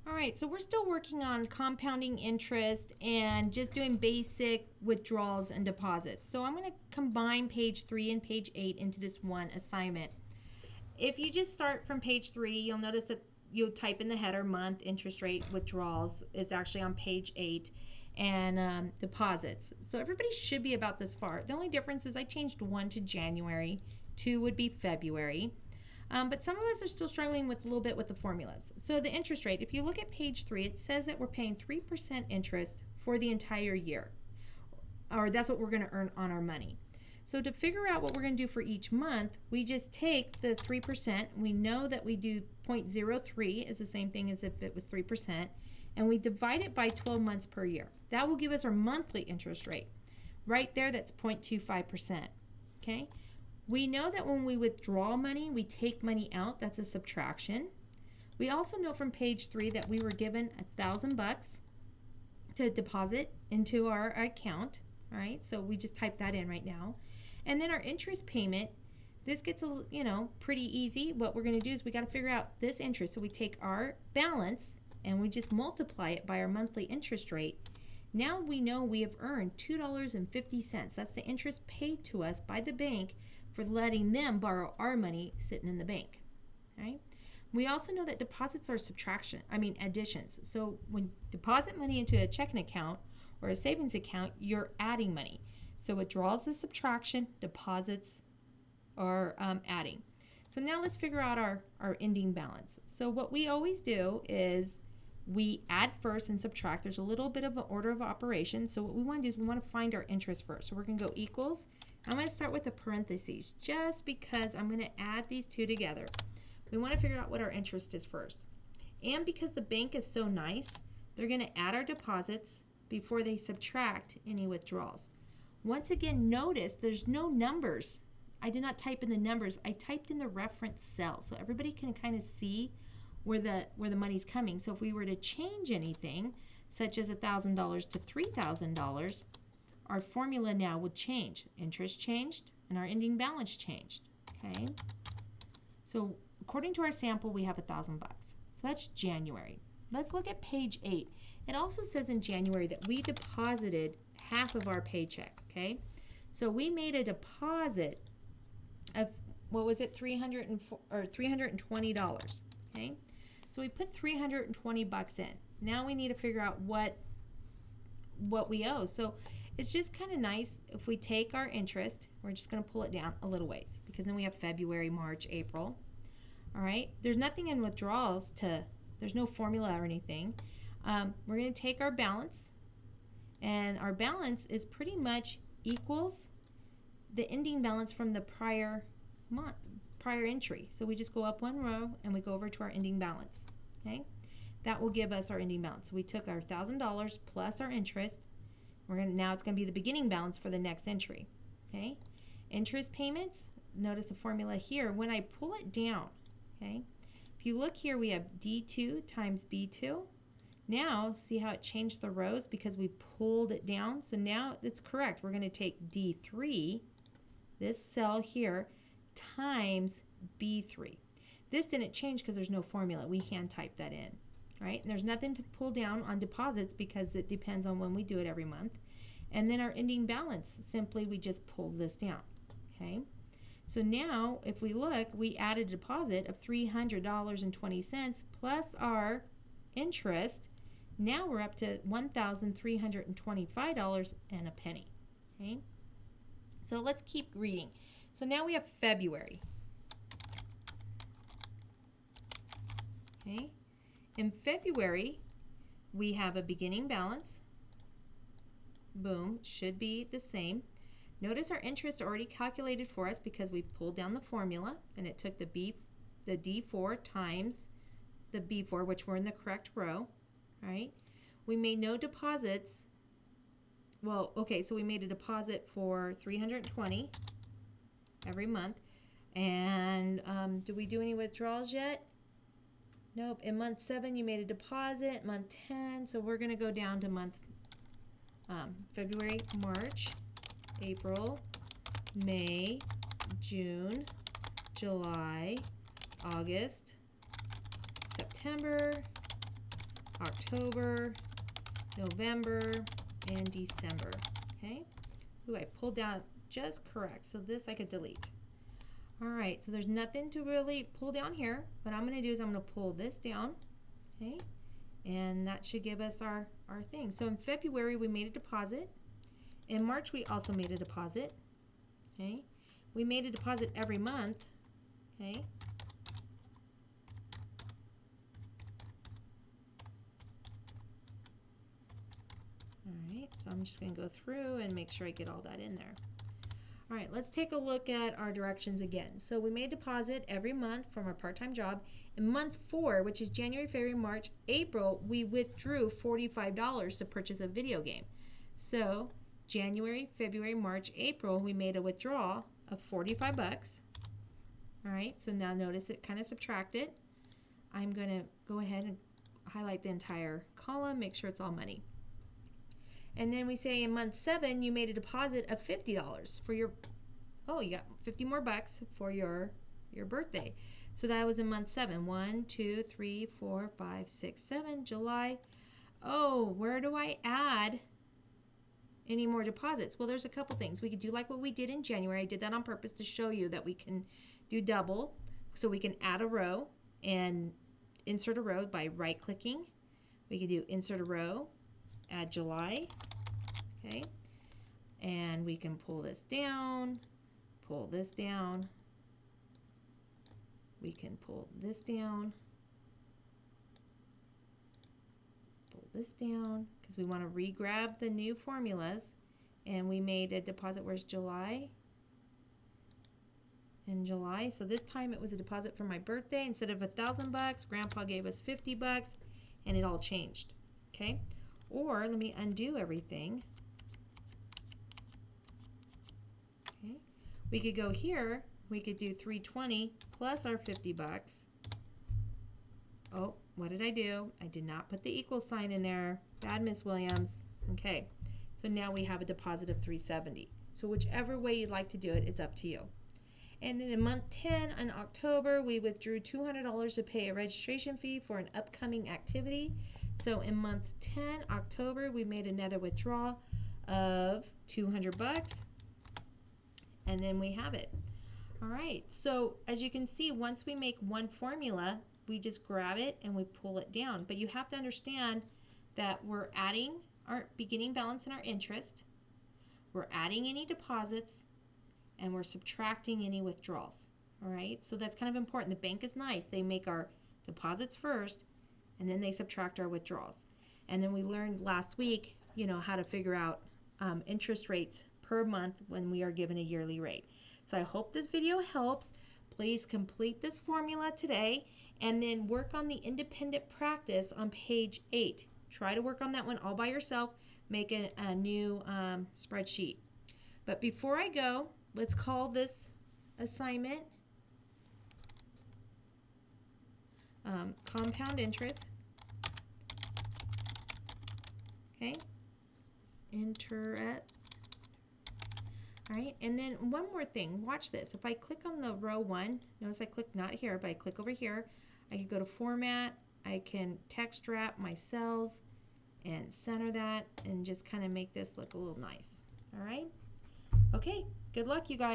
All right, so we're still working on compounding interest and just doing basic withdrawals and deposits. So I'm going to combine page 3 and page 8 into this one assignment. If you just start from page 3, you'll notice that you'll type in the header month interest rate withdrawals is actually on page 8, and deposits. So everybody should be about this far. The only difference is I changed 1 to January, 2 would be February. But some of us are still struggling with a little bit with the formulas. So the interest rate, if you look at page 3, it says that we're paying 3% interest for the entire year, or that's what we're going to earn on our money. So to figure out what we're going to do for each month, we just take the 3%. We know that we do 0.03 is the same thing as if it was 3%, and we divide it by 12 months per year. That will give us our monthly interest rate. Right there, that's 0.25%. Okay? We know that when we withdraw money, we take money out. That's a subtraction. We also know from page 3 that we were given $1,000 to deposit into our account. All right, so we just type that in right now. And then our interest payment, this gets pretty easy. What we're going to do is we got to figure out this interest. So we take our balance and we just multiply it by our monthly interest rate. Now we know we have earned $2.50. That's the interest paid to us by the bank for letting them borrow our money sitting in the bank. Right? We also know that deposits are additions. So when you deposit money into a checking account or a savings account, you're adding money. So withdrawals is subtraction, deposits are adding. So now let's figure out our ending balance. So what we always do is we add first and subtract. There's a little bit of an order of operation. So what we want to do is we want to find our interest first. So we're going to go equals. I'm going to start with the parentheses just because I'm going to add these two together. We want to figure out what our interest is first. And because the bank is so nice, they're going to add our deposits before they subtract any withdrawals. Once again, notice there's no numbers. I did not type in the numbers. I typed in the reference cell so everybody can kind of see where the money's coming. So if we were to change anything, such as $1,000 to $3,000, our formula now would change. Interest changed and our ending balance changed. Okay. So according to our sample, we have $1,000. So that's January. Let's look at page 8. It also says in January that we deposited half of our paycheck. Okay. So we made a deposit of $320. Okay. So we put $320 in. Now we need to figure out what we owe. So it's just kind of nice if we take our interest, we're just going to pull it down a little ways because then we have February, March, April. All right. There's nothing in withdrawals there's no formula or anything. We're going to take our balance, and our balance is pretty much equals the ending balance from the prior entry. So we just go up one row and we go over to our ending balance. Okay, that will give us our ending balance. So we took our $1,000 plus our interest. Now it's going to be the beginning balance for the next entry. Okay, interest payments. Notice the formula here. When I pull it down, okay, if you look here, we have D2 times B2. Now, see how it changed the rows because we pulled it down? So now it's correct. We're going to take D3, this cell here, times B3. This didn't change because there's no formula. We hand type that in, right? And there's nothing to pull down on deposits because it depends on when we do it every month. And then our ending balance, simply we just pull this down, okay? So now, if we look, we added a deposit of $300.20 plus our interest. Now we're up to $1,325 and a penny. Okay? So let's keep reading. So now we have February. Okay? In February, we have a beginning balance. Boom, should be the same. Notice our interest already calculated for us because we pulled down the formula and it took the D4 times the B4, which were in the correct row, right? We made no deposits. Well, okay, so we made a deposit for $320 every month. And did we do any withdrawals yet? Nope. In month 7, you made a deposit. Month 10, so we're going to go down to month February, March, April, May, June, July, August, September, October, November, and December. Okay. Ooh, I pulled down just correct. So this I could delete. All right, so there's nothing to really pull down here. What I'm going to do is I'm going to pull this down. Okay. And that should give us our thing. So in February, we made a deposit. In March, we also made a deposit. Okay. We made a deposit every month. Okay. All right, so I'm just going to go through and make sure I get all that in there. All right, let's take a look at our directions again. So we made a deposit every month from our part-time job. In month 4, which is January, February, March, April, we withdrew $45 to purchase a video game. So January, February, March, April, we made a withdrawal of 45 bucks. All right, so now notice it kind of subtracted. I'm going to go ahead and highlight the entire column, make sure it's all money. And then we say in month 7, you made a deposit of $50 for your, you got 50 more bucks for your birthday. So that was in month 7. 1, 2, 3, 4, 5, 6, 7, July. Oh, where do I add any more deposits? Well, there's a couple things. We could do like what we did in January. I did that on purpose to show you that we can do double. So we can add a row and insert a row by right-clicking. We could do insert a row, add July, okay, and we can pull this down, pull this down, we can pull this down, pull this down, because we want to re-grab the new formulas, and we made a deposit, where's July? In July, so this time it was a deposit for my birthday. Instead of $1,000, Grandpa gave us 50 bucks, and it all changed, okay? Or let me undo everything. Okay. We could go here. We could do 320 plus our 50 bucks. Oh, what did I do? I did not put the equal sign in there. Bad, Miss Williams. Okay. So now we have a deposit of 370. So whichever way you'd like to do it, it's up to you. And then in month 10, in October, we withdrew $200 to pay a registration fee for an upcoming activity. So in month 10, October, we made another withdrawal of 200 bucks. And then we have it. All right. So as you can see, once we make one formula, we just grab it and we pull it down. But you have to understand that we're adding our beginning balance and our interest. We're adding any deposits, and we're subtracting any withdrawals. All right. So that's kind of important. The bank is nice. They make our deposits first, and then they subtract our withdrawals. And then we learned last week, how to figure out interest rates per month when we are given a yearly rate. So I hope this video helps. Please complete this formula today and then work on the independent practice on page 8. Try to work on that one all by yourself. Make a new spreadsheet. But before I go, let's call this assignment compound interest. Okay, enter it. All right, and then one more thing. Watch this. If I click on the row 1, notice I click not here, but I click over here. I can go to Format. I can text wrap my cells and center that and just kind of make this look a little nice. All right. Okay. Good luck, you guys.